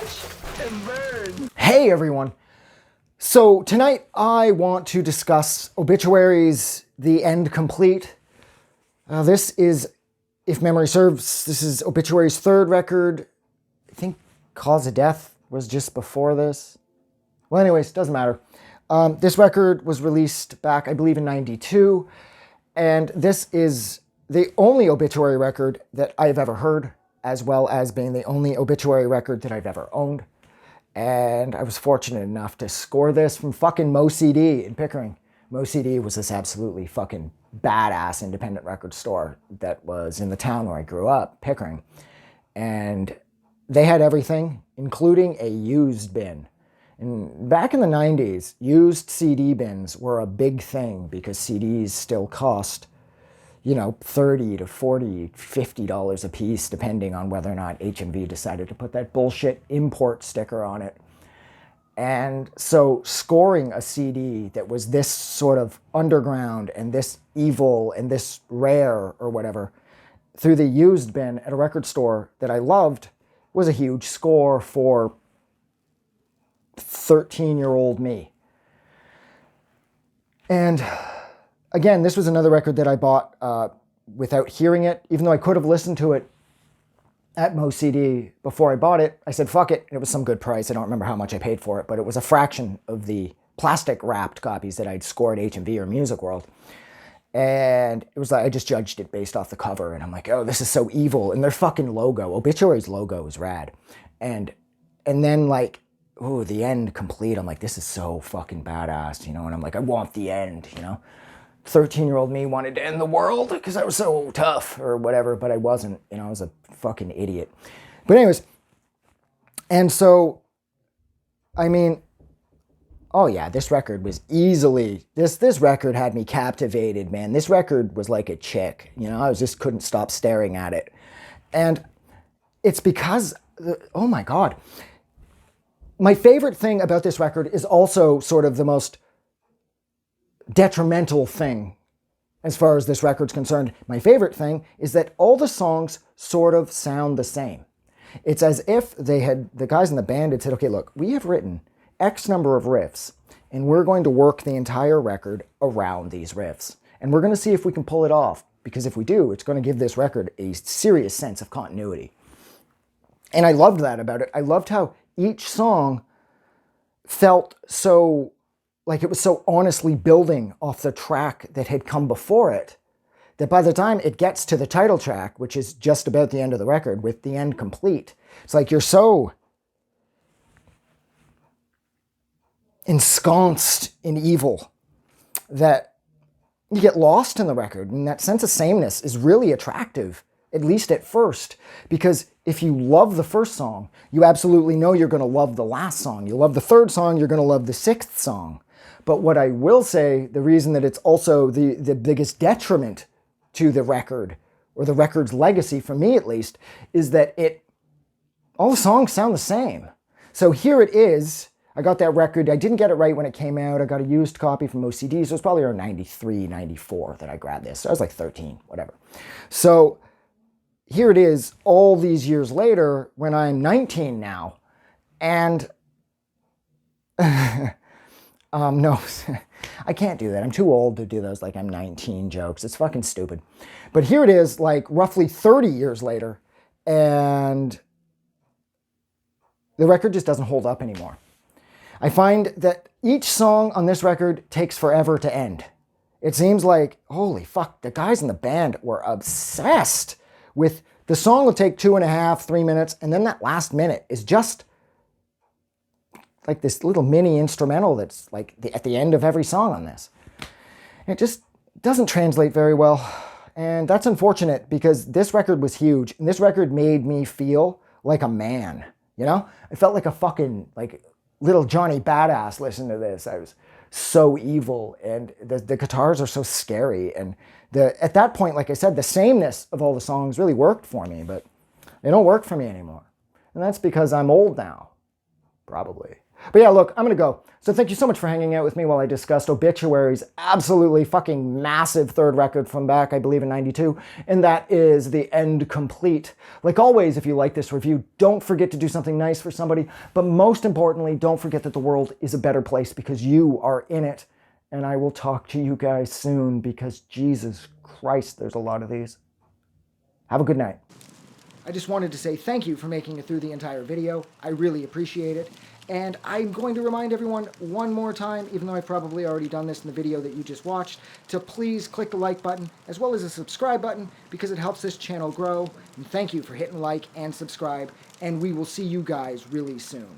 Watch and burn. Hey everyone. So tonight I want to discuss Obituary's The End Complete. This is, if memory serves, this is Obituary's third record. I think Cause of Death was just before this. Well, anyways, doesn't matter. This record was released back, I believe, in '92. And this is the only Obituary record that I've ever heard, as well as being the only Obituary record that I've ever owned. And I was fortunate enough to score this from fucking Mo CD in Pickering. Mo CD was this absolutely fucking badass independent record store that was in the town where I grew up, Pickering. And they had everything, including a used bin. And back in the 90s, used CD bins were a big thing because CDs still cost, you know, $30 to $40, $50 a piece, depending on whether or not HMV decided to put that bullshit import sticker on it. And so scoring a CD that was this sort of underground and this evil and this rare or whatever through the used bin at a record store that I loved was a huge score for 13-year-old me. And again, this was another record that I bought without hearing it. Even though I could have listened to it at Mo CD before I bought it, I said, fuck it. It was some good price. I don't remember how much I paid for it, but it was a fraction of the plastic-wrapped copies that I'd scored HMV or Music World. And it was like, I just judged it based off the cover. And I'm like, oh, this is so evil. And their fucking logo, Obituary's logo is rad. And then like, oh, The End Complete. I'm like, this is so fucking badass, you know? And I'm like, I want the end, you know? 13-year-old me wanted to end the world because I was so tough or whatever, but I wasn't, you know, I was a fucking idiot. But anyways, and so, I mean, oh yeah, this record was easily, this record had me captivated, man. This record was like a chick, you know? I just couldn't stop staring at it. And it's because, oh my God, my favorite thing about this record is also sort of the most detrimental thing as far as this record's concerned. My favorite thing is that all the songs sort of sound the same. It's as if the guys in the band had said, okay, look, we have written X number of riffs, and we're going to work the entire record around these riffs. And we're going to see if we can pull it off, because if we do, it's going to give this record a serious sense of continuity. And I loved that about it. I loved how each song felt so, like it was so honestly building off the track that had come before it, that by the time it gets to the title track, which is just about the end of the record with The End Complete, it's like you're so ensconced in evil that you get lost in the record. And that sense of sameness is really attractive, at least at first, because if you love the first song, you absolutely know you're going to love the last song. You love the third song, you're going to love the sixth song. But what I will say, the reason that it's also the biggest detriment to the record, or the record's legacy, for me at least, is that all the songs sound the same. So here it is. I got that record. I didn't get it right when it came out. I got a used copy from OCD, so it was probably around 93, 94 that I grabbed this. So I was like 13, whatever. So here it is all these years later when I'm 19 now. And no, I can't do that. I'm too old to do those like I'm 19 jokes. It's fucking stupid. But here it is like roughly 30 years later, and the record just doesn't hold up anymore. I find that each song on this record takes forever to end. It seems like, holy fuck, the guys in the band were obsessed with the song will take 2.5, 3 minutes, and then that last minute is just like this little mini instrumental that's like at the end of every song on this. It just doesn't translate very well. And that's unfortunate because this record was huge. And this record made me feel like a man, you know? I felt like a fucking like little Johnny Badass listening to this. I was so evil, and the guitars are so scary. And at that point, like I said, the sameness of all the songs really worked for me, but they don't work for me anymore. And that's because I'm old now, probably. But yeah, look, I'm going to go. So thank you so much for hanging out with me while I discussed Obituary's absolutely fucking massive third record from back, I believe, in 92. And that is The End Complete. Like always, if you like this review, don't forget to do something nice for somebody. But most importantly, don't forget that the world is a better place because you are in it. And I will talk to you guys soon because Jesus Christ, there's a lot of these. Have a good night. I just wanted to say thank you for making it through the entire video. I really appreciate it. And I'm going to remind everyone one more time, even though I've probably already done this in the video that you just watched, to please click the like button as well as the subscribe button because it helps this channel grow. And thank you for hitting like and subscribe. And we will see you guys really soon.